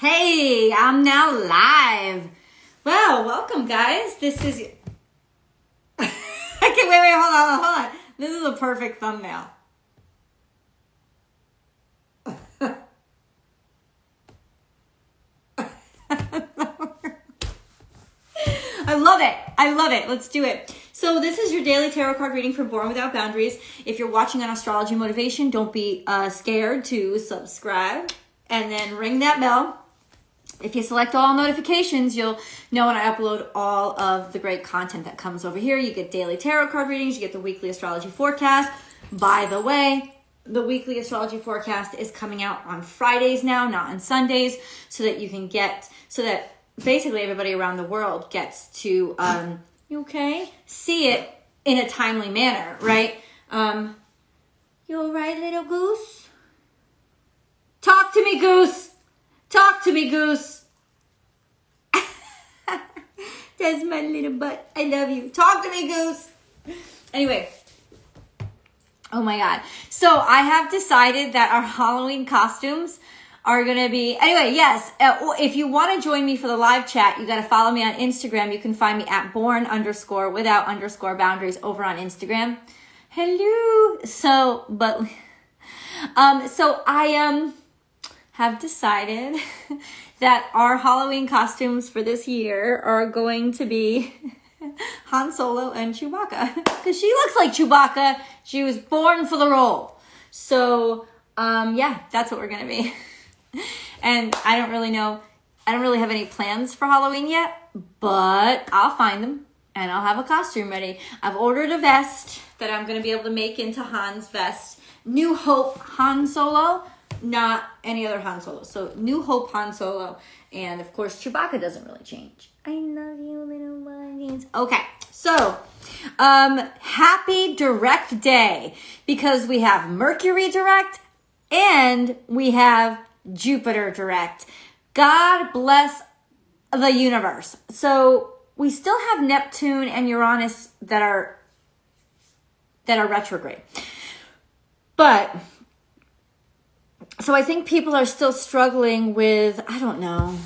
Hey, I'm now live. Well, welcome guys. This is... Okay, wait, hold on. This is a perfect thumbnail. I love it. Let's do it. So this is your daily tarot card reading for Born Without Boundaries. If you're watching on Astrology Motivation, don't be scared to subscribe and then ring that bell. If you select all notifications, you'll know when I upload all of the great content that comes over here. You get daily tarot card readings. You get the weekly astrology forecast. By the way, the weekly astrology forecast is coming out on Fridays now, not on Sundays, so that basically everybody around the world gets to, see it in a timely manner, right? You all right, little goose? Talk to me, goose. Talk to me, goose. That's my little butt. I love you. Talk to me, goose. Anyway. Oh my God. So I have decided that our Halloween costumes are going to be... Anyway, yes. If you want to join me for the live chat, you got to follow me on Instagram. You can find me at born_without_boundaries over on Instagram. Hello. So I have decided that our Halloween costumes for this year are going to be Han Solo and Chewbacca, because she looks like Chewbacca. She was born for the role. So, yeah, that's what we're going to be. And I don't really have any plans for Halloween yet, but I'll find them and I'll have a costume ready. I've ordered a vest that I'm going to be able to make into Han's vest. New Hope Han Solo, not any other Han Solo. So New Hope Han Solo. And of course, Chewbacca doesn't really change. I love you, little bunnies. Okay, so happy direct day, because we have Mercury direct and we have Jupiter direct. God bless the universe. So we still have Neptune and Uranus that are retrograde. But so I think people are still struggling with, I don't know,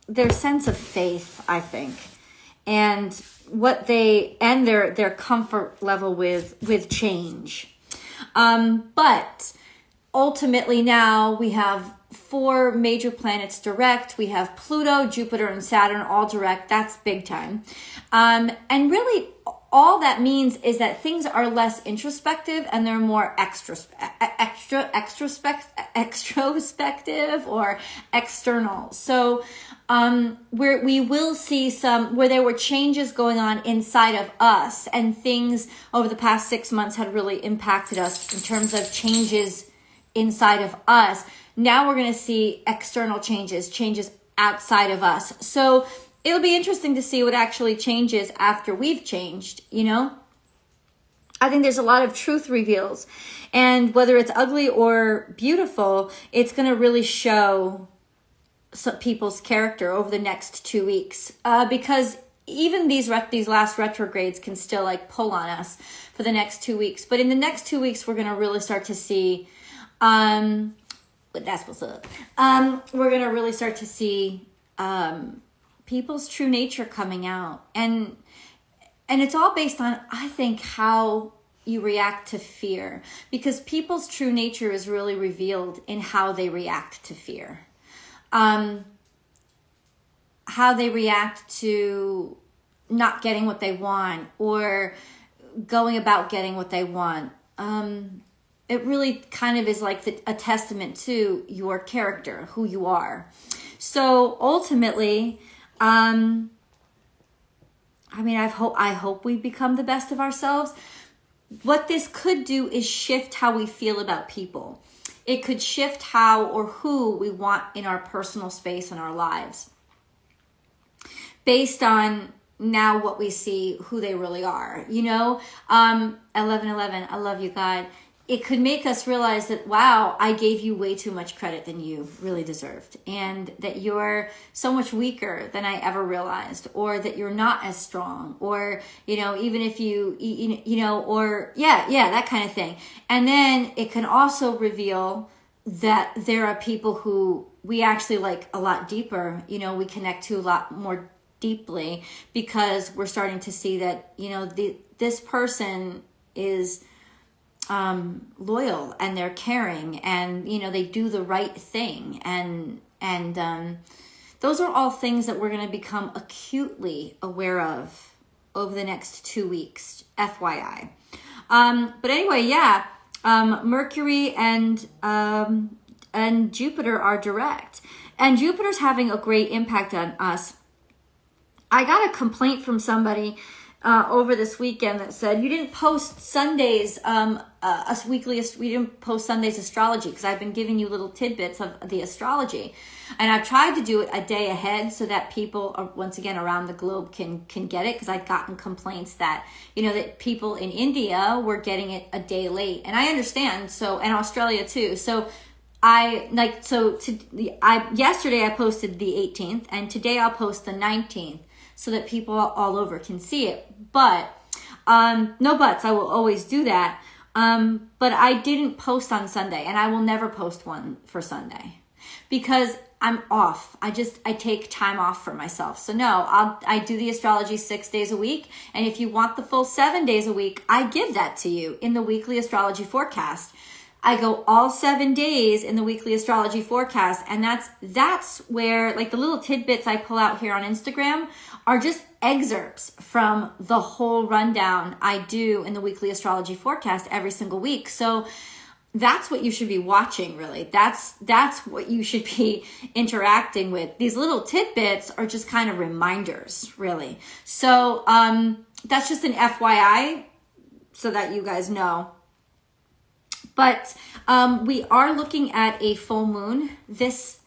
their sense of faith, I think, and their comfort level with change. But ultimately now we have 4 major planets direct. We have Pluto, Jupiter, and Saturn all direct. That's big time. And really all that means is that things are less introspective and they're more extrospective or external. So we will see some where there were changes going on inside of us, and things over the past 6 months had really impacted us in terms of changes inside of us. Now we're going to see external changes outside of us. So it'll be interesting to see what actually changes after we've changed, you know? I think there's a lot of truth reveals, and whether it's ugly or beautiful, it's going to really show some people's character over the next 2 weeks, because even these last retrogrades can still like pull on us for the next 2 weeks. But in the next 2 weeks, we're going to really start to see, that's what's up. We're going to really start to see, people's true nature coming out, and it's all based on, I think, how you react to fear, because people's true nature is really revealed in how they react to fear, how they react to not getting what they want or going about getting what they want. It really kind of is like a testament to your character, who you are. So ultimately, I hope we become the best of ourselves. What this could do is shift how we feel about people. It could shift how or who we want in our personal space in our lives, based on now what we see, who they really are. 1111, I love you, God. It could make us realize that, wow, I gave you way too much credit than you really deserved, and that you're so much weaker than I ever realized, or that you're not as strong, or, even if that kind of thing. And then it can also reveal that there are people who we actually like a lot deeper, you know, we connect to a lot more deeply, because we're starting to see that, you know, this person is loyal, and they're caring, and, you know, they do the right thing. And those are all things that we're going to become acutely aware of over the next 2 weeks, FYI. But anyway, yeah, Mercury and Jupiter are direct, and Jupiter's having a great impact on us. I got a complaint from somebody over this weekend that said, you didn't post Sundays, we didn't post Sundays astrology, because I've been giving you little tidbits of the astrology. And I've tried to do it a day ahead so that people are, once again, around the globe can get it, because I've gotten complaints that, you know, that people in India were getting it a day late. And I understand, so, and Australia too. So yesterday I posted the 18th, and today I'll post the 19th, so that people all over can see it. But no buts, I will always do that. But I didn't post on Sunday, and I will never post one for Sunday, because I'm off. I take time off for myself. So no, I do the astrology 6 days a week. And if you want the full 7 days a week, I give that to you in the weekly astrology forecast. I go all 7 days in the weekly astrology forecast. And that's where, like, the little tidbits I pull out here on Instagram are just excerpts from the whole rundown I do in the weekly astrology forecast every single week. So that's what you should be watching, really. That's what you should be interacting with. These little tidbits are just kind of reminders, really. So that's just an FYI, so that you guys know. But we are looking at a full moon this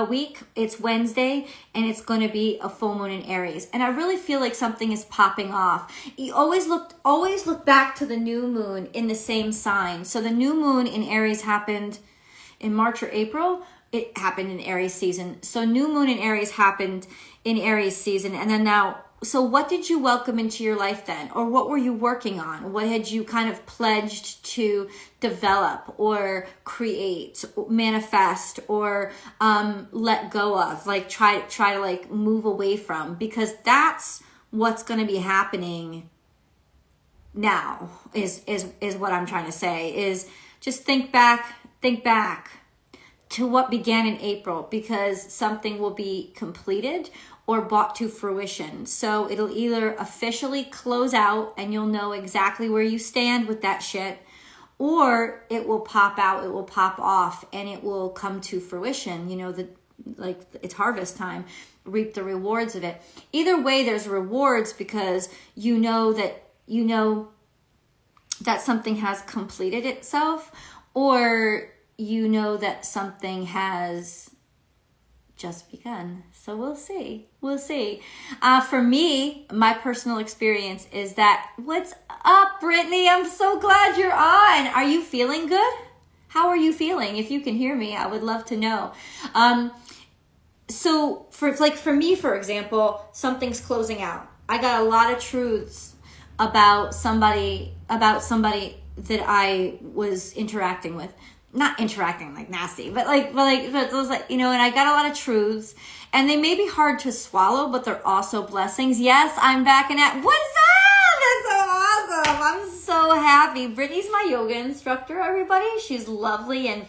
week. It's Wednesday, and it's going to be a full moon in Aries. And I really feel like something is popping off. You always look back to the new moon in the same sign. So the new moon in Aries happened in March or April. It happened in Aries season. So new moon in Aries happened in Aries season. And then now, so what did you welcome into your life then? Or what were you working on? What had you kind of pledged to develop or create, manifest, or let go of? Like try to like move away from, because that's what's going to be happening now is what I'm trying to say. Is just think back to what began in April, because something will be completed or brought to fruition. So it'll either officially close out and you'll know exactly where you stand with that shit, or it will pop out, it will pop off, and it will come to fruition. You know, like it's harvest time, reap the rewards of it. Either way, there's rewards, because you know that something has completed itself, or you know that something has just begun. So we'll see. For me, my personal experience is that, what's up, Brittany? I'm so glad you're on. Are you feeling good? How are you feeling? If you can hear me, I would love to know. So for me, for example, something's closing out. I got a lot of truths about somebody that I was interacting with. Not interacting like nasty, but it was like, you know, and I got a lot of truths, and they may be hard to swallow, but they're also blessings. Yes, I'm back in it. What's up? That's so awesome. I'm so happy. Brittany's my yoga instructor, everybody. She's lovely and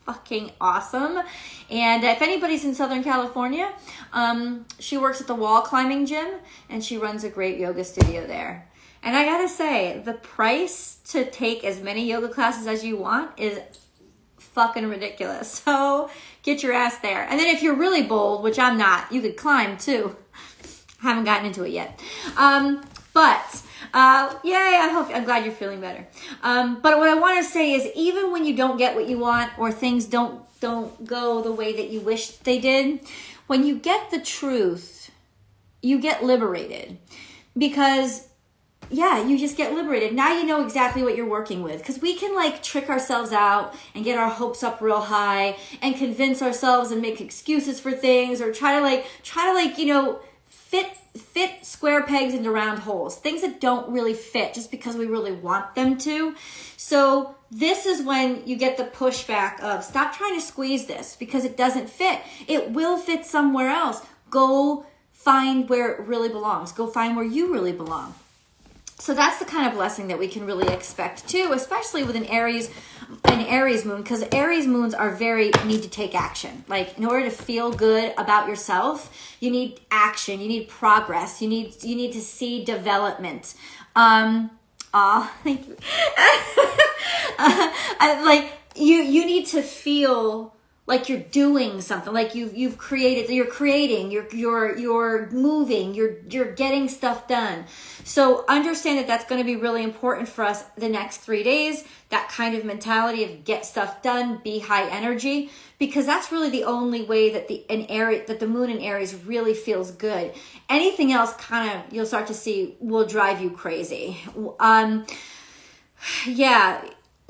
fucking awesome. And if anybody's in Southern California, she works at the wall climbing gym, and she runs a great yoga studio there. And I gotta say, the price to take as many yoga classes as you want is fucking ridiculous. So get your ass there. And then if you're really bold, which I'm not, you could climb too. Haven't gotten into it yet. But yay, I'm glad you're feeling better. But what I want to say is, even when you don't get what you want, or things don't go the way that you wish they did, when you get the truth, you get liberated. Because yeah, you just get liberated. Now you know exactly what you're working with. Because we can like trick ourselves out and get our hopes up real high and convince ourselves and make excuses for things, or try to you know, fit fit square pegs into round holes, things that don't really fit just because we really want them to. So this is when you get the pushback of stop trying to squeeze this because it doesn't fit. It will fit somewhere else. Go find where it really belongs. Go find where you really belong. So that's the kind of blessing that we can really expect too, especially with an Aries moon, because Aries moons are need to take action. Like in order to feel good about yourself, you need action, you need progress, you need to see development. Thank you. You need to feel like you're doing something, like you're creating, you're moving, you're getting stuff done. So understand that that's going to be really important for us the next 3 days, that kind of mentality of get stuff done, be high energy, because that's really the only way that the moon in Aries really feels good. Anything else kind of, you'll start to see, will drive you crazy.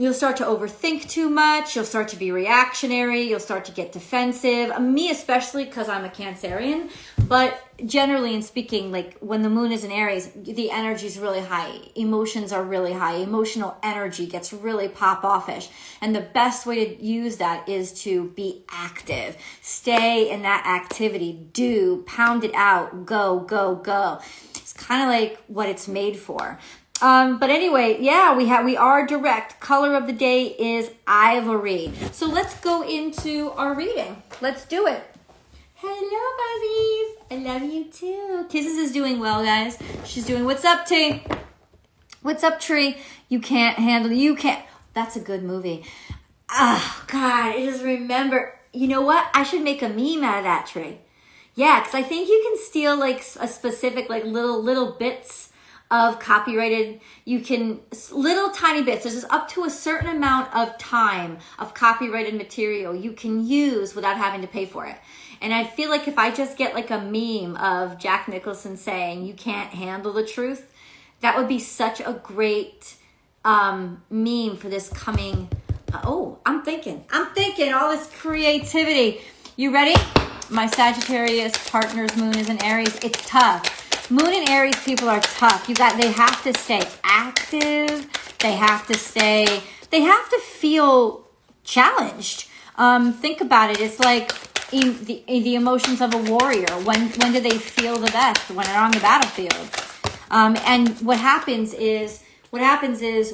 You'll start to overthink too much. You'll start to be reactionary. You'll start to get defensive. Me especially, because I'm a Cancerian. But generally in speaking, like when the moon is in Aries, the energy is really high. Emotions are really high. Emotional energy gets really pop-offish. And the best way to use that is to be active. Stay in that activity. Pound it out. Go, go, go. It's kind of like what it's made for. But anyway, yeah, we are direct. Color of the day is ivory. So let's go into our reading. Let's do it. Hello, Buzzies. I love you too. Kisses is doing well, guys. She's doing, what's up, T? What's up, Tree? You can't. That's a good movie. Oh, God, I just remember. You know what? I should make a meme out of that, Tree. Yeah, because I think you can steal like a specific, like little bits of copyrighted, little tiny bits. There's just up to a certain amount of time of copyrighted material you can use without having to pay for it. And I feel like if I just get like a meme of Jack Nicholson saying, you can't handle the truth, that would be such a great meme for this coming, I'm thinking all this creativity. You ready? My Sagittarius partner's moon is in Aries. It's tough. Moon and Aries people are tough. They have to stay active. They have to feel challenged. Think about it. It's like the emotions of a warrior. When do they feel the best? When they're on the battlefield. And what happens is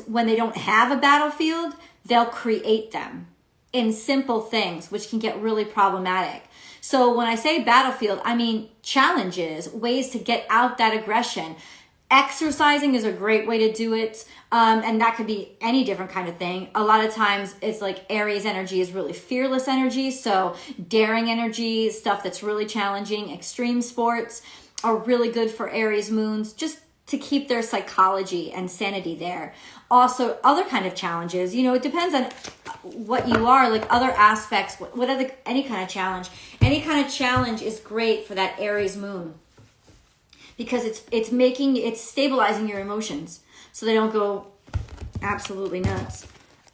when they don't have a battlefield, they'll create them in simple things, which can get really problematic. So when I say battlefield, I mean challenges, ways to get out that aggression. Exercising is a great way to do it. And that could be any different kind of thing. A lot of times it's like Aries energy is really fearless energy. So daring energy, stuff that's really challenging, extreme sports are really good for Aries moons, just to keep their psychology and sanity there. Also, other kind of challenges, it depends on what you are, like other aspects, any kind of challenge. Any kind of challenge is great for that Aries moon because it's stabilizing your emotions so they don't go absolutely nuts.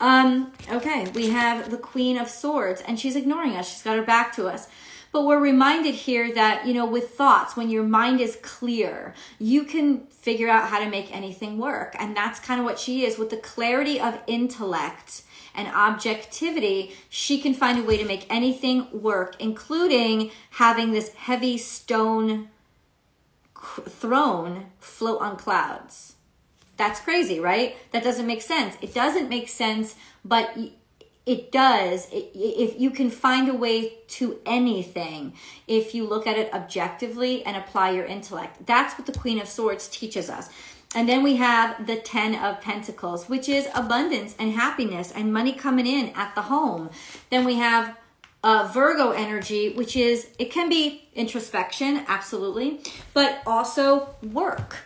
Okay, we have the Queen of Swords and she's ignoring us. She's got her back to us. But we're reminded here that, with thoughts, when your mind is clear, you can figure out how to make anything work. And that's kind of what she is. With the clarity of intellect and objectivity, she can find a way to make anything work, including having this heavy stone throne float on clouds. That's crazy, right? That doesn't make sense. It doesn't make sense, but it does. If you can find a way to anything, if you look at it objectively and apply your intellect. That's what the Queen of Swords teaches us. And then we have the 10 of Pentacles, which is abundance and happiness and money coming in at the home. Then we have Virgo energy, which is, it can be introspection, absolutely, but also work.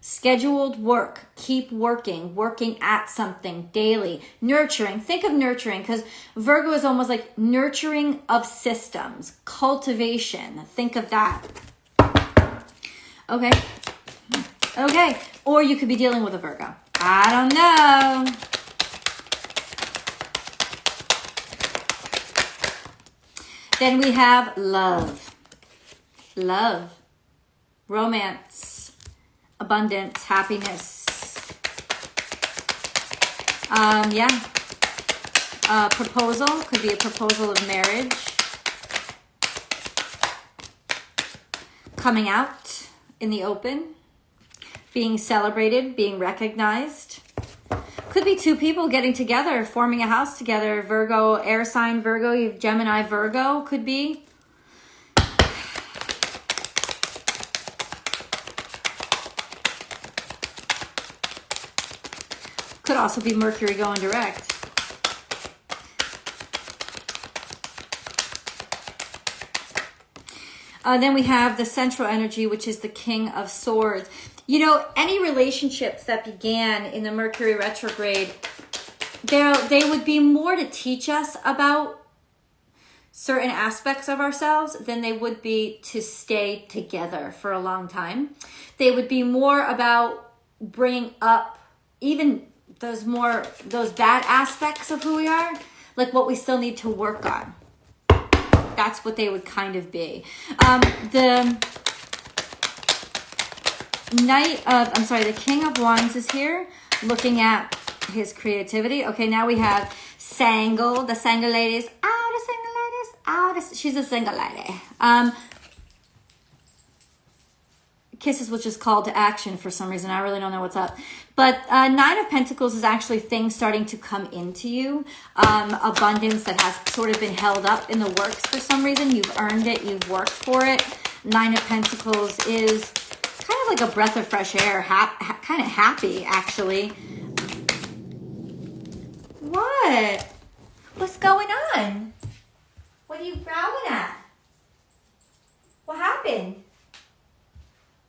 Scheduled work, keep working at something daily, nurturing. Think of nurturing because Virgo is almost like nurturing of systems, cultivation. Think of that. Okay. Or you could be dealing with a Virgo. I don't know. Then we have love. romance, abundance, happiness. Yeah. Proposal, could be a proposal of marriage. Coming out in the open. Being celebrated, being recognized. Could be two people getting together, forming a house together. Virgo, air sign Virgo, you have Gemini, Virgo, could be. Could also be Mercury going direct. Then we have the central energy, which is the King of Swords. You know, any relationships that began in the Mercury retrograde, they would be more to teach us about certain aspects of ourselves than they would be to stay together for a long time. They would be more about bringing up even those bad aspects of who we are, like what we still need to work on. That's what they would kind of be. The King of Wands is here, looking at his creativity. Okay, now we have Sangle, the single ladies. She's a single lady. Kisses, which is called to action for some reason. I really don't know what's up. But Nine of Pentacles is actually things starting to come into you. Abundance that has sort of been held up in the works for some reason. You've earned it. You've worked for it. Nine of Pentacles is kind of like a breath of fresh air. Kind of happy, actually. What? What's going on? What are you growling at? What happened?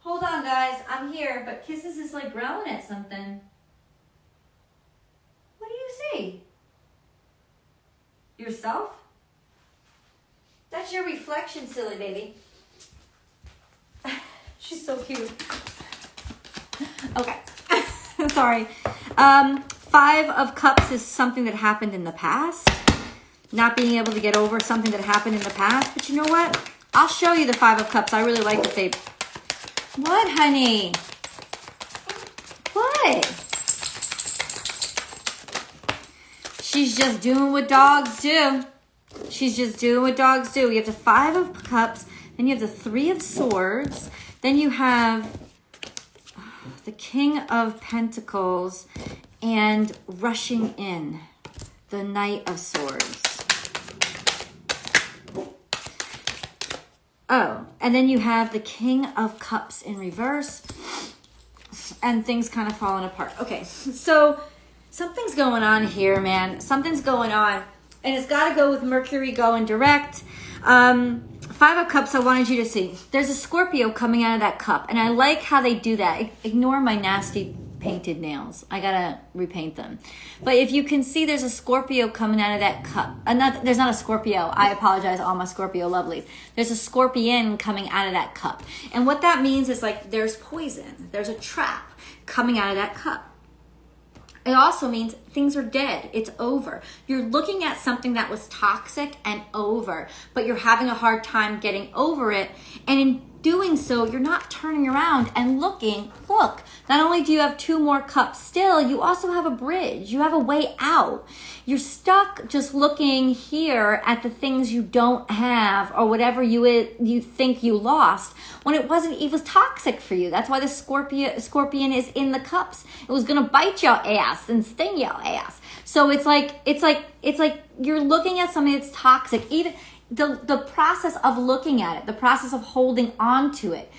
Hold on, guys. I'm here, but Kisses is like growling at something. What do you see? Yourself? That's your reflection, silly baby. She's so cute. Okay. Sorry. Five of Cups is something that happened in the past. Not being able to get over something that happened in the past. But you know what? I'll show you the Five of Cups. I really like that they... What, honey? What? She's just doing what dogs do. She's just doing what dogs do. You have the Five of Cups. Then you have the Three of Swords. Then you have the King of Pentacles. And rushing in, the Knight of Swords. Oh, and then you have the King of Cups in reverse. And things kind of falling apart. Okay, so something's going on here, man. Something's going on. And it's got to go with Mercury going direct. Five of Cups, I wanted you to see. There's a Scorpio coming out of that cup. And I like how they do that. Ignore my nasty painted nails. I gotta repaint them. But if you can see, there's a Scorpio coming out of that cup. There's not a Scorpio. I apologize, all my Scorpio lovelies. There's a scorpion coming out of that cup. And what that means is like there's poison. There's a trap coming out of that cup. It also means things are dead. It's over. You're looking at something that was toxic and over, but you're having a hard time getting over it. And in doing so, you're not turning around and looking. Look, not only do you have two more cups still, you also have a bridge. You have a way out. You're stuck just looking here at the things you don't have or whatever you think you lost when it wasn't. It was toxic for you. That's why the scorpion is in the cups. It was gonna bite your ass and sting your ass. So it's like you're looking at something that's toxic. Even the process of looking at it, the process of holding on to it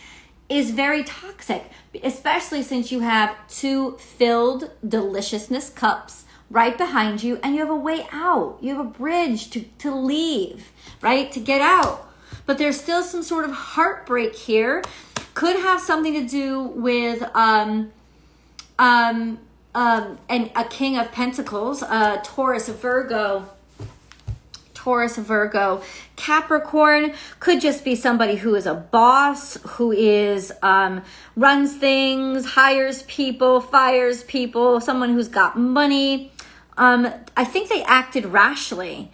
is very toxic, especially since you have two filled deliciousness cups right behind you and you have a way out. You have a bridge to leave, right? To get out. But there's still some sort of heartbreak here. Could have something to do with and a King of Pentacles, Taurus, Virgo, Capricorn. Could just be somebody who is a boss, who is runs things, hires people, fires people, someone who's got money. I think they acted rashly.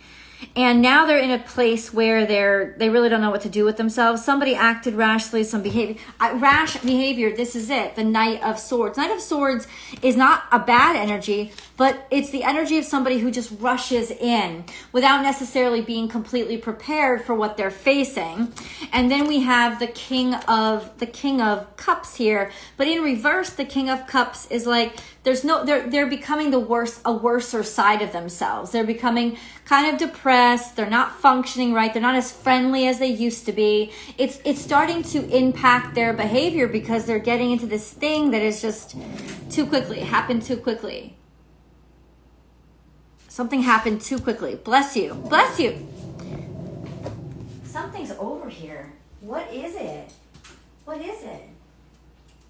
And now they're in a place where they really don't know what to do with themselves. Somebody acted rashly, some behavior, rash behavior. This is it. The Knight of Swords. Knight of Swords is not a bad energy, but it's the energy of somebody who just rushes in without necessarily being completely prepared for what they're facing. And then we have the King of Cups here, but in reverse, the King of Cups is like, they're becoming a worser side of themselves. They're becoming kind of depressed. They're not functioning right. They're not as friendly as they used to be. It's starting to impact their behavior because they're getting into this thing that is just too quickly. It happened too quickly. Something happened too quickly. Bless you. Bless you. Something's over here. What is it? What is it?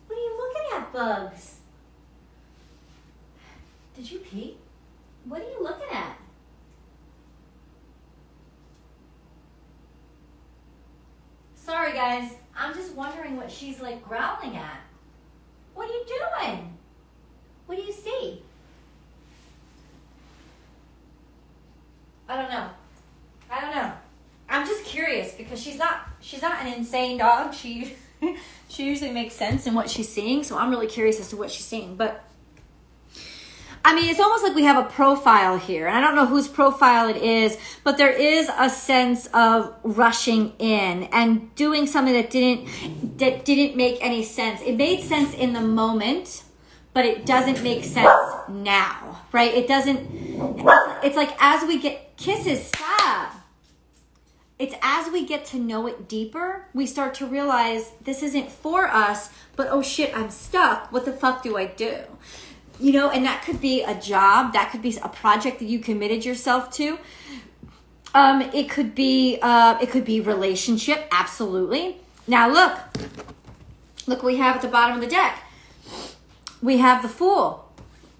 What are you looking at, bugs? Did you pee? What are you looking at? Sorry, guys. I'm just wondering what she's like growling at. What are you doing? What do you see? I don't know. I don't know. I'm just curious because she's not an insane dog. She usually makes sense in what she's seeing, so I'm really curious as to what she's seeing. But I mean, it's almost like we have a profile here, and I don't know whose profile it is, but there is a sense of rushing in and doing something that didn't make any sense. It made sense in the moment, but it doesn't make sense now, right? It doesn't. It's like as we get kisses, stop. It's as we get to know it deeper, we start to realize this isn't for us, but oh shit, I'm stuck. What the fuck do I do? You know, and that could be a job. That could be a project that you committed yourself to. It could be relationship. Absolutely. Now look what we have at the bottom of the deck. We have the Fool.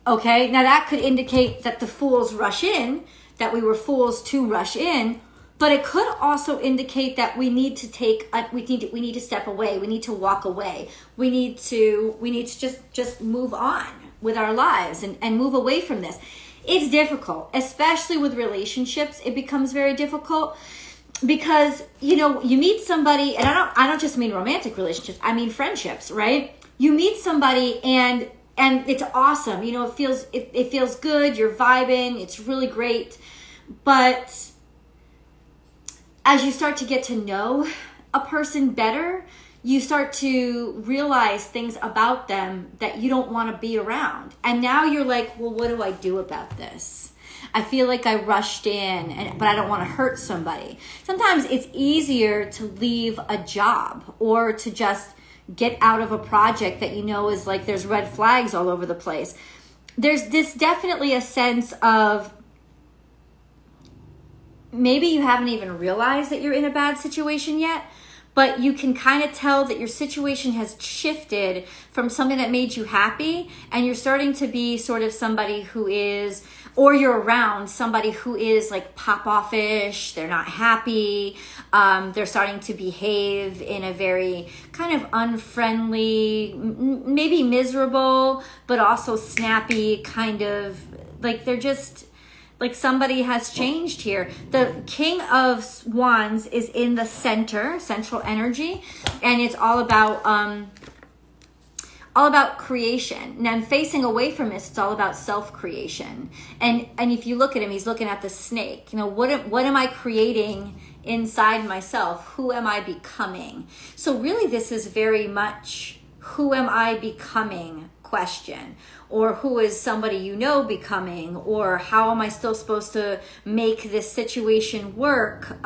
Okay. Now that could indicate that the fools rush in, that we were fools to rush in, but it could also indicate that we need to we need to step away. We need to walk away. We need to just move on with our lives and move away from this. It's difficult, especially with relationships. It becomes very difficult because, you know, you meet somebody, and I don't just mean romantic relationships. I mean friendships, right? You meet somebody and it's awesome. You know, it feels good. You're vibing. It's really great. But as you start to get to know a person better, you start to realize things about them that you don't want to be around. And now you're like, well, what do I do about this? I feel like I rushed in, but I don't want to hurt somebody. Sometimes it's easier to leave a job or to just get out of a project that you know is like there's red flags all over the place. There's this definitely a sense of maybe you haven't even realized that you're in a bad situation yet, but you can kind of tell that your situation has shifted from something that made you happy, and you're starting to be sort of somebody who is, or you're around somebody who is like pop-off-ish. They're not happy. They're starting to behave in a very kind of unfriendly, maybe miserable, but also snappy kind of, like they're just, like somebody has changed here. The King of Wands is in the central energy, and it's all about creation. And I'm facing away from this. It's all about self-creation. And if you look at him, he's looking at the snake. You know, what am I creating inside myself? Who am I becoming? So really, this is very much who am I becoming question. Or who is somebody you know becoming, or how am I still supposed to make this situation work?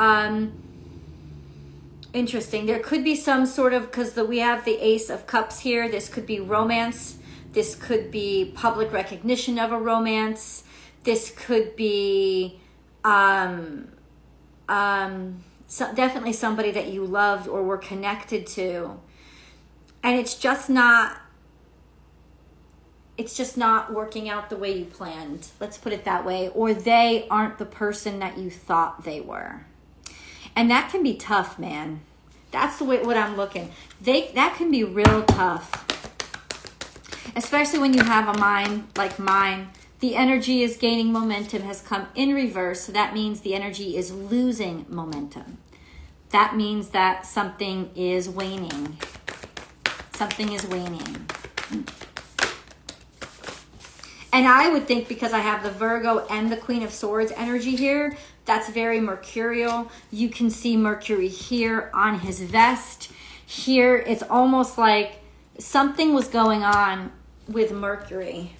Interesting. There could be some sort of, because we have the Ace of Cups here. This could be romance. This could be public recognition of a romance. This could be definitely somebody that you loved or were connected to. And it's just not working out the way you planned. Let's put it that way. Or they aren't the person that you thought they were. And that can be tough, man. That's the way what I'm looking. That can be real tough. Especially when you have a mind like mine The energy is gaining momentum, has come in reverse. So that means the energy is losing momentum. That means that something is waning. Something is waning. And I would think, because I have the Virgo and the Queen of Swords energy here, that's very mercurial. You can see Mercury here on his vest. Here, it's almost like something was going on with Mercury.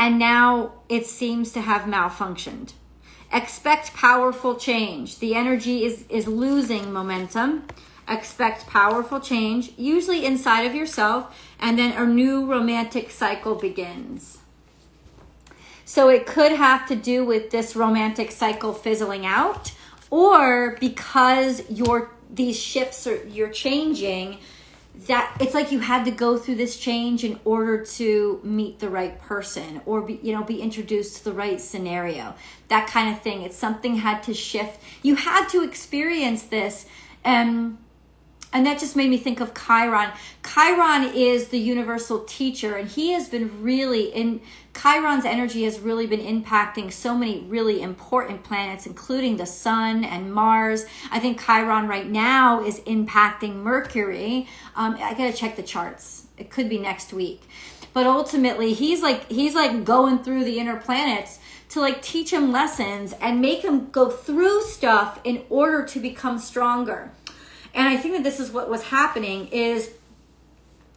And now it seems to have malfunctioned. Expect powerful change. The energy is losing momentum. Expect powerful change, usually inside of yourself, and then a new romantic cycle begins. So it could have to do with this romantic cycle fizzling out, or because these shifts you're changing, that it's like you had to go through this change in order to meet the right person, or be introduced to the right scenario, that kind of thing. It's something had to shift. You had to experience this. And that just made me think of Chiron. Chiron is the universal teacher, and he has been Chiron's energy has really been impacting so many really important planets, including the sun and Mars. I think Chiron right now is impacting Mercury. I gotta check the charts. It could be next week. But ultimately, he's like going through the inner planets to like teach him lessons and make him go through stuff in order to become stronger. And I think that this is what was happening, is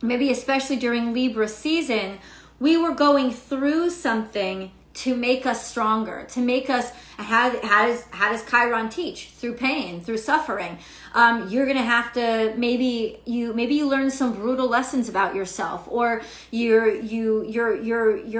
maybe especially during Libra season, we were going through something to make us stronger, to make us, how does Chiron teach? Through pain, through suffering. You're going to have to, maybe you learn some brutal lessons about yourself, or your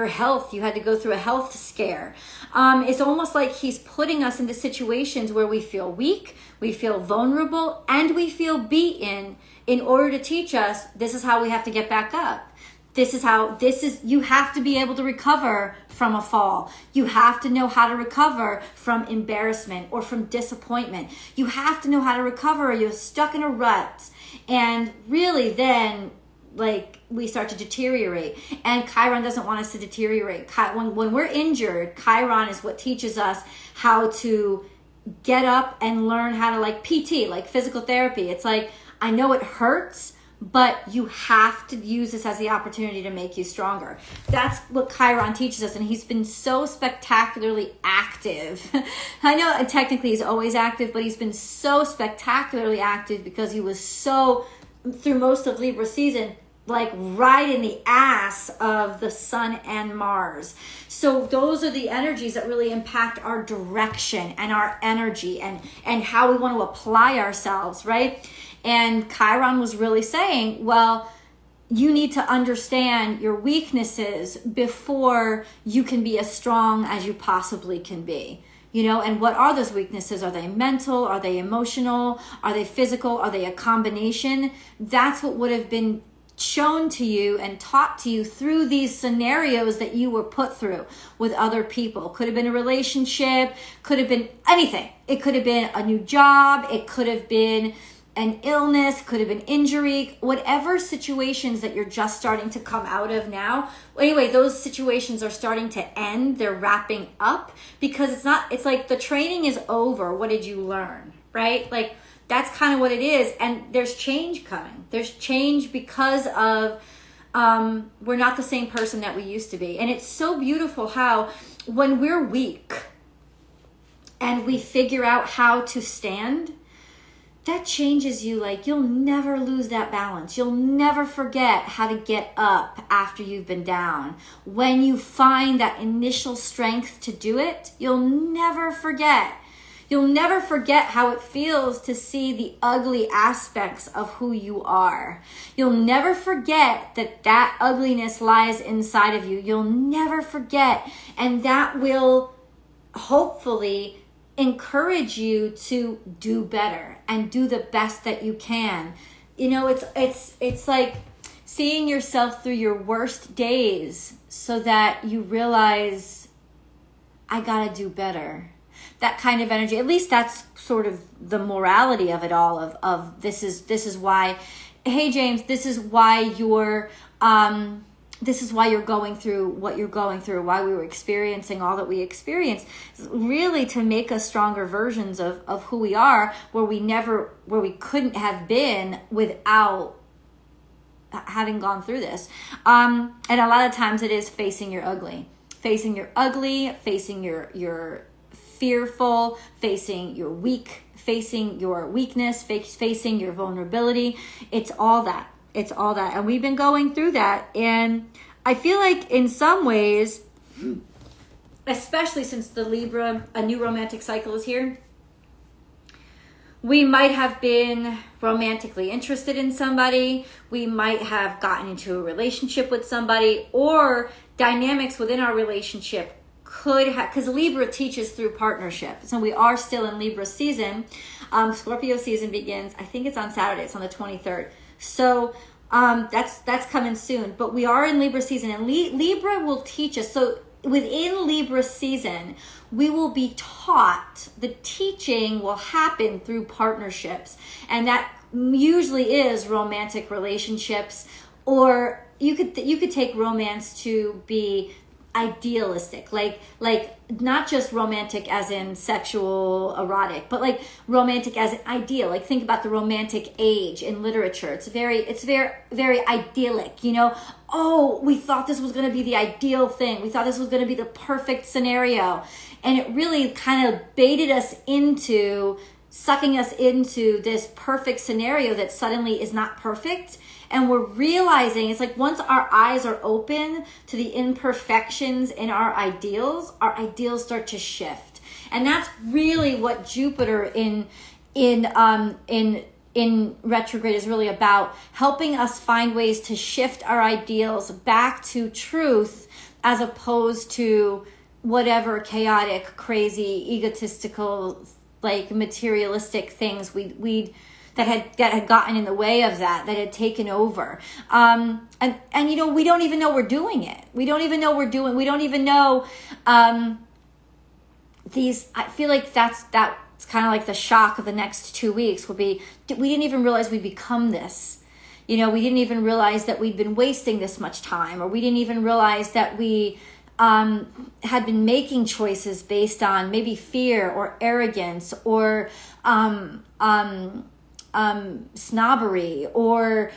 health, you had to go through a health scare. It's almost like he's putting us into situations where we feel weak, we feel vulnerable, and we feel beaten in order to teach us this is how we have to get back up. You have to be able to recover from a fall. You have to know how to recover from embarrassment or from disappointment. You have to know how to recover, or you're stuck in a rut. And really then, like, we start to deteriorate. And Chiron doesn't want us to deteriorate. When we're injured, Chiron is what teaches us how to get up and learn how to, like PT, like physical therapy. It's like, I know it hurts, but you have to use this as the opportunity to make you stronger. That's what Chiron teaches us, and he's been so spectacularly active. I know technically he's always active, but he's been so spectacularly active because he was so, through most of Libra season, like right in the ass of the sun and Mars. So those are the energies that really impact our direction and our energy and how we want to apply ourselves, right? And Chiron was really saying, well, you need to understand your weaknesses before you can be as strong as you possibly can be. And what are those weaknesses? Are they mental? Are they emotional? Are they physical? Are they a combination? That's what would have been shown to you and taught to you through these scenarios that you were put through with other people. Could have been a relationship, could have been anything. It could have been a new job, it could have been an illness, could have been injury, whatever situations that you're just starting to come out of now. Anyway, those situations are starting to end. They're wrapping up, because it's like the training is over. What did you learn, right? Like, that's kind of what it is. And there's change coming. There's change because of, we're not the same person that we used to be. And it's so beautiful how when we're weak and we figure out how to stand, that changes you. Like, you'll never lose that balance. You'll never forget how to get up after you've been down. When you find that initial strength to do it, you'll never forget. You'll never forget how it feels to see the ugly aspects of who you are. You'll never forget that ugliness lies inside of you. You'll never forget. And that will hopefully encourage you to do better and do the best that you can. It's like seeing yourself through your worst days so that you realize, I gotta do better. That kind of energy. At least that's sort of the morality of it all, of this is why, hey James, this is why this is why you're going through what you're going through, why we were experiencing all that we experienced, really to make us stronger versions of who we are, where we couldn't have been without having gone through this. And a lot of times it is facing your ugly, facing your fearful, facing your weak, facing your weakness, facing your vulnerability. It's all that. It's all that. And we've been going through that. And I feel like in some ways, especially since the Libra, a new romantic cycle is here, we might have been romantically interested in somebody. We might have gotten into a relationship with somebody, or dynamics within our relationship could have, because Libra teaches through partnership. So we are still in Libra season. Scorpio season begins, I think it's on Saturday. It's on the 23rd. So that's coming soon. But we are in Libra season, and Libra will teach us. So within Libra season, we will be taught, the teaching will happen through partnerships. And that usually is romantic relationships, or you could take romance to be idealistic, like not just romantic as in sexual erotic, but like romantic as an ideal. Like think about the romantic age in literature. It's very idyllic, you know. Oh, we thought this was going to be the ideal thing. We thought this was going to be the perfect scenario. And it really kind of baited us into sucking us into this perfect scenario that suddenly is not perfect. And we're realizing, it's like once our eyes are open to the imperfections in our ideals start to shift. And that's really what Jupiter in retrograde is really about, helping us find ways to shift our ideals back to truth, as opposed to whatever chaotic, crazy, egotistical, like materialistic things that had gotten in the way of that had taken over. And you know, we don't even know we're doing it. We don't even know I feel like that's kind of like the shock of the next 2 weeks will be, we didn't even realize we'd become this. You know, we didn't even realize that we'd been wasting this much time, or we didn't even realize that we had been making choices based on maybe fear or arrogance or snobbery or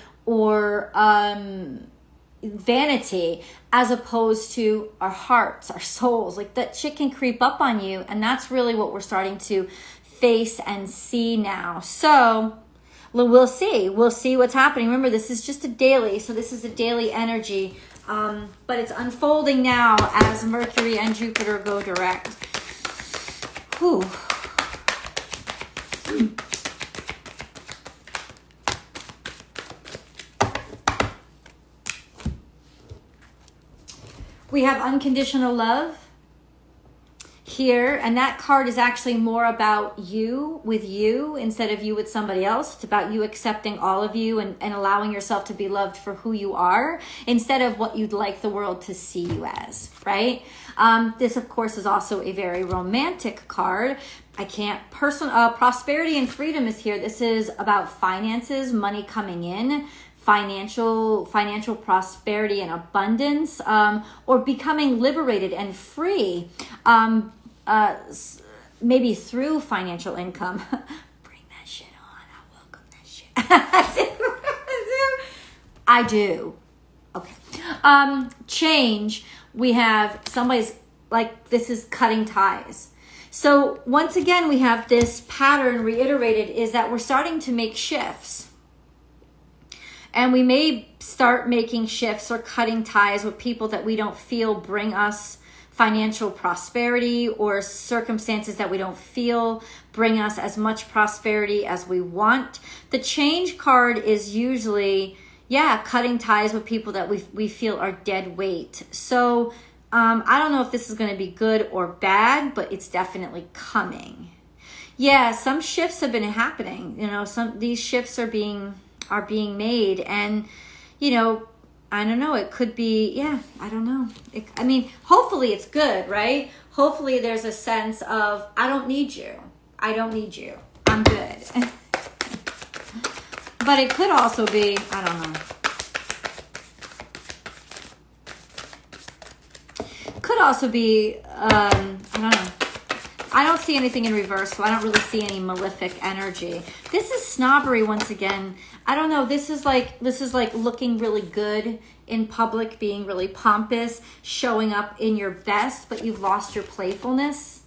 vanity, as opposed to our hearts, our souls. Like that shit can creep up on you, and that's really what we're starting to face and see now. So we'll see what's happening. Remember, this is just a daily, so this is a daily energy, but it's unfolding now as Mercury and Jupiter go direct. Whew. We have unconditional love here, and that card is actually more about you with you instead of you with somebody else. It's about you accepting all of you and allowing yourself to be loved for who you are instead of what you'd like the world to see you as, right? This, of course, is also a very romantic card. Prosperity and freedom is here. This is about finances, money coming in, financial prosperity and abundance, or becoming liberated and free, maybe through financial income. Bring that shit on. I welcome that shit. I do. Okay. Change. We have somebody's like, this is cutting ties. So once again, we have this pattern reiterated, is that we're starting to make shifts. And we may start making shifts or cutting ties with people that we don't feel bring us financial prosperity, or circumstances that we don't feel bring us as much prosperity as we want. The change card is usually, cutting ties with people that we feel are dead weight. So I don't know if this is going to be good or bad, but it's definitely coming. Yeah, some shifts have been happening. You know, these shifts are being made, and you know, I don't know, it could be, I don't know. Hopefully it's good, right? Hopefully there's a sense of, I don't need you, I'm good. But it could also be, I don't know. also be, I don't know. I don't see anything in reverse, so I don't really see any malefic energy. This is snobbery once again. I don't know. This is like looking really good in public, being really pompous, showing up in your best, but you've lost your playfulness.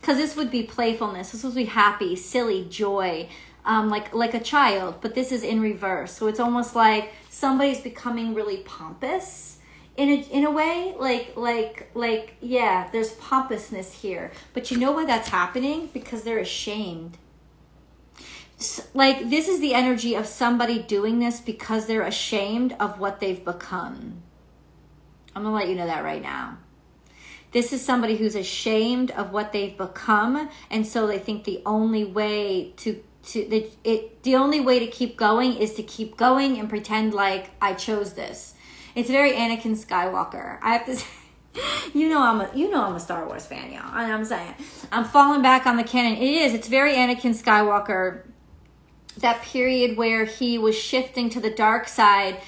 Because this would be playfulness. This would be happy, silly, joy, like a child. But this is in reverse. So it's almost like somebody's becoming really pompous in a way. Like yeah, there's pompousness here. But you know why that's happening? Because they're ashamed. Like, this is the energy of somebody doing this because they're ashamed of what they've become. I'm going to let you know that right now. This is somebody who's ashamed of what they've become, and so they think the only way to keep going is to keep going and pretend like I chose this. It's very Anakin Skywalker. I have to say, you know I'm a Star Wars fan, y'all. I'm saying I'm falling back on the canon. It's very Anakin Skywalker. That period where he was shifting to the dark side,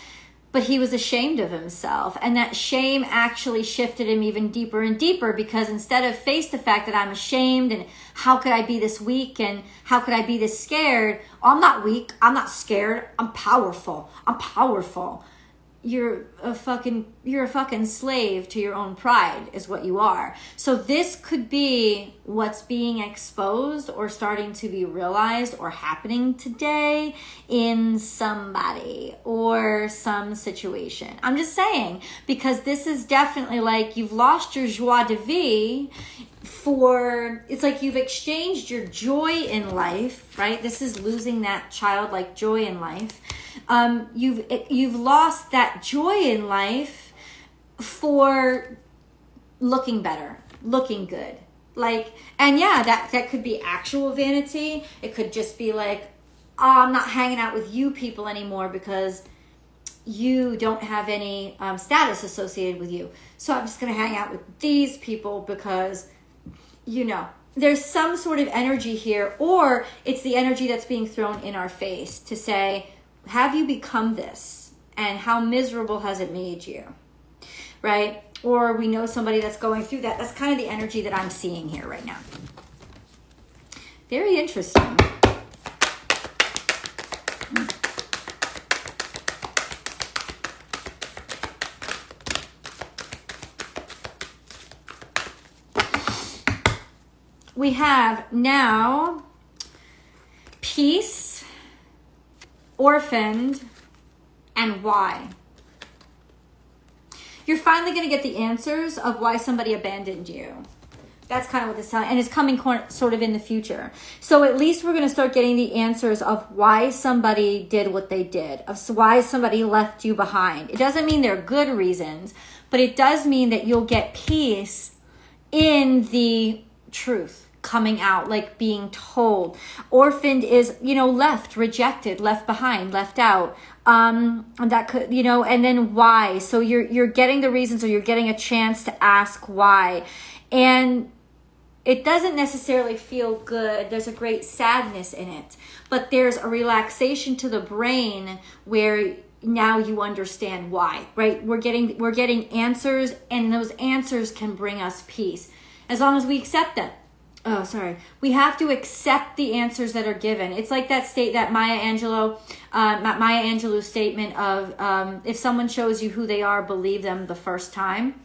but he was ashamed of himself. And that shame actually shifted him even deeper and deeper, because instead of face the fact that I'm ashamed and how could I be this weak and how could I be this scared? Oh, I'm not weak. I'm not scared. I'm powerful. I'm powerful. You're a fucking slave to your own pride is what you are. So this could be what's being exposed or starting to be realized or happening today in somebody or some situation. I'm just saying, because this is definitely like you've lost your joie de vivre it's like you've exchanged your joy in life, right? This is losing that childlike joy in life. You've lost that joy in life for looking better, looking good. Like, and yeah, that could be actual vanity. It could just be like, oh, I'm not hanging out with you people anymore because you don't have any status associated with you. So I'm just going to hang out with these people because, there's some sort of energy here, or it's the energy that's being thrown in our face to say, have you become this? And how miserable has it made you? Right? Or we know somebody that's going through that. That's kind of the energy that I'm seeing here right now. Very interesting. We have now peace, orphaned, and why. You're finally going to get the answers of why somebody abandoned you. That's kind of what this is telling, and it's coming sort of in the future. So at least we're going to start getting the answers of why somebody did what they did, of why somebody left you behind. It doesn't mean they're good reasons, but it does mean that you'll get peace in the truth coming out, like being told. Orphaned is, left, rejected, left behind, left out. That could, and then why. So you're getting the reasons, or you're getting a chance to ask why. And it doesn't necessarily feel good. There's a great sadness in it, but there's a relaxation to the brain where now you understand why, right? We're getting answers, and those answers can bring us peace as long as we accept them. Oh, sorry. We have to accept the answers that are given. It's like that Maya Angelou statement of if someone shows you who they are, believe them the first time.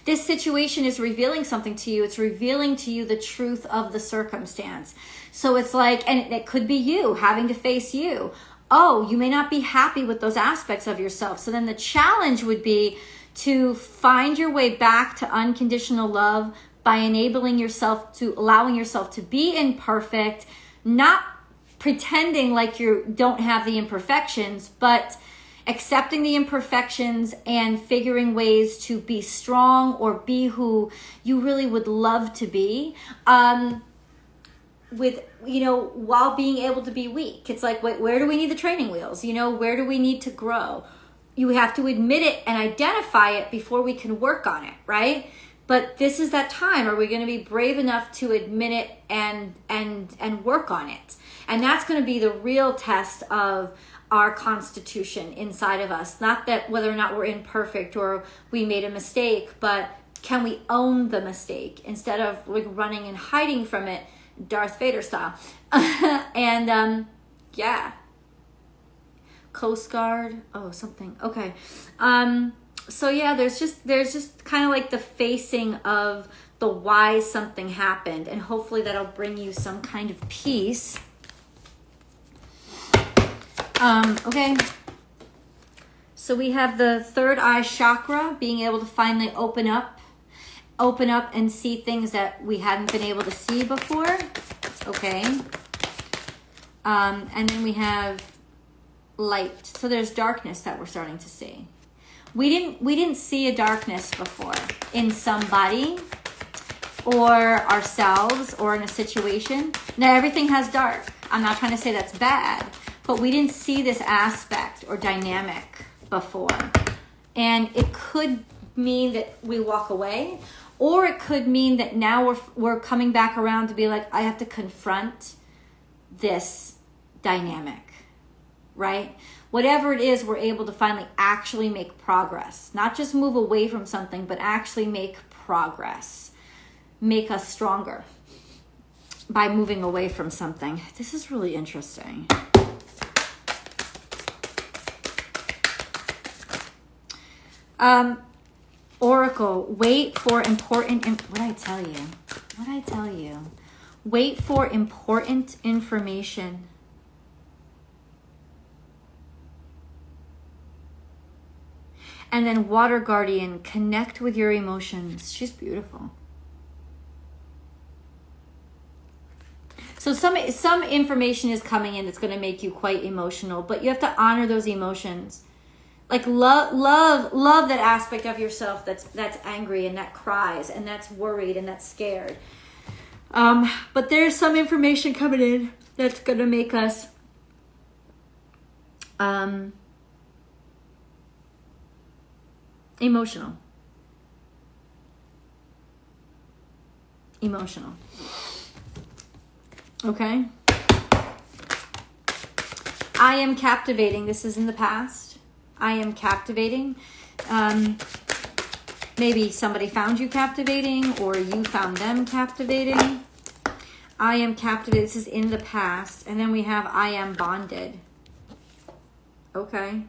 This situation is revealing something to you. It's revealing to you the truth of the circumstance. So it's like, and it could be you having to face you. Oh, you may not be happy with those aspects of yourself. So then the challenge would be to find your way back to unconditional love by allowing yourself to be imperfect, not pretending like you don't have the imperfections, but accepting the imperfections and figuring ways to be strong or be who you really would love to be, while being able to be weak. It's like, where do we need the training wheels? Where do we need to grow? You have to admit it and identify it before we can work on it, right? But this is that time. Are we going to be brave enough to admit it and work on it? And that's going to be the real test of our constitution inside of us. Not that whether or not we're imperfect or we made a mistake, but can we own the mistake instead of like running and hiding from it, Darth Vader style. And yeah. Coast Guard. Oh, something. Okay. So yeah, there's just kind of like the facing of the why something happened, and hopefully that'll bring you some kind of peace. Okay. So we have the third eye chakra, being able to finally open up and see things that we hadn't been able to see before. Okay. And then we have light. So there's darkness that we're starting to see. We didn't see a darkness before in somebody or ourselves or in a situation. Now everything has dark. I'm not trying to say that's bad, but we didn't see this aspect or dynamic before. And it could mean that we walk away, or it could mean that now we're coming back around to be like, I have to confront this dynamic, right? Whatever it is, we're able to finally actually make progress. Not just move away from something, but actually make progress. Make us stronger by moving away from something. This is really interesting. Oracle, wait for important, what'd I tell you? What'd I tell you? Wait for important information. And then Water Guardian, connect with your emotions. She's beautiful. So some information is coming in that's going to make you quite emotional, but you have to honor those emotions. Like love that aspect of yourself that's angry and that cries and that's worried and that's scared. But there's some information coming in that's going to make us emotional. Okay. I am captivating. This is in the past. I am captivating. Maybe somebody found you captivating or you found them captivating. I am captivated. This is in the past. And then we have I am bonded. Okay.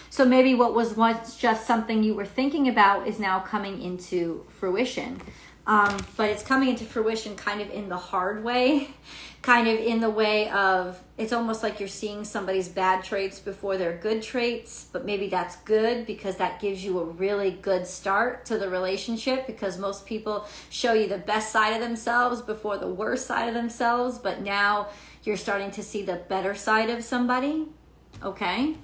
So maybe what was once just something you were thinking about is now coming into fruition. But it's coming into fruition kind of in the hard way, kind of in the way of, it's almost like you're seeing somebody's bad traits before their good traits, but maybe that's good because that gives you a really good start to the relationship, because most people show you the best side of themselves before the worst side of themselves, but now you're starting to see the better side of somebody, okay?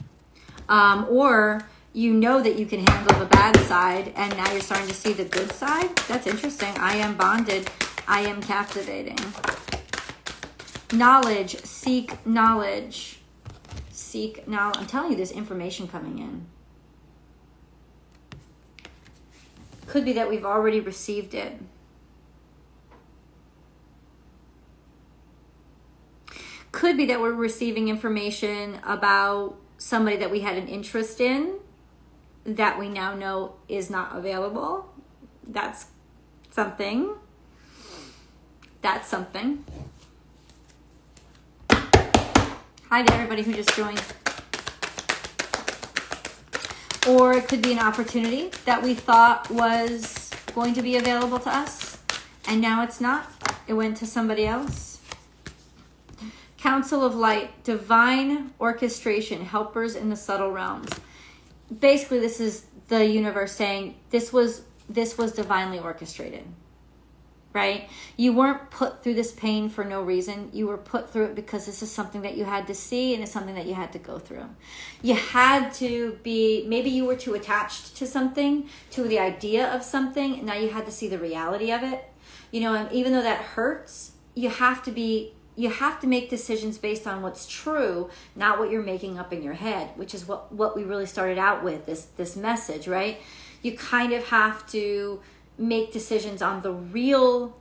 Or you know that you can handle the bad side and now you're starting to see the good side. That's interesting. I am bonded. I am captivating. Knowledge. Seek knowledge. Seek knowledge. I'm telling you, there's information coming in. Could be that we've already received it. Could be that we're receiving information about somebody that we had an interest in that we now know is not available. That's something. That's something. Hi to everybody who just joined. Or it could be an opportunity that we thought was going to be available to us, and now it's not. It went to somebody else. Council of Light, divine orchestration, helpers in the subtle realms. Basically, this is the universe saying this was divinely orchestrated, right? You weren't put through this pain for no reason. You were put through it because this is something that you had to see and it's something that you had to go through. You had to be, maybe you were too attached to something, to the idea of something, and now you had to see the reality of it. You know, and even though that hurts, you have to make decisions based on what's true, not what you're making up in your head, which is what we really started out with, this message, right? You kind of have to make decisions on the real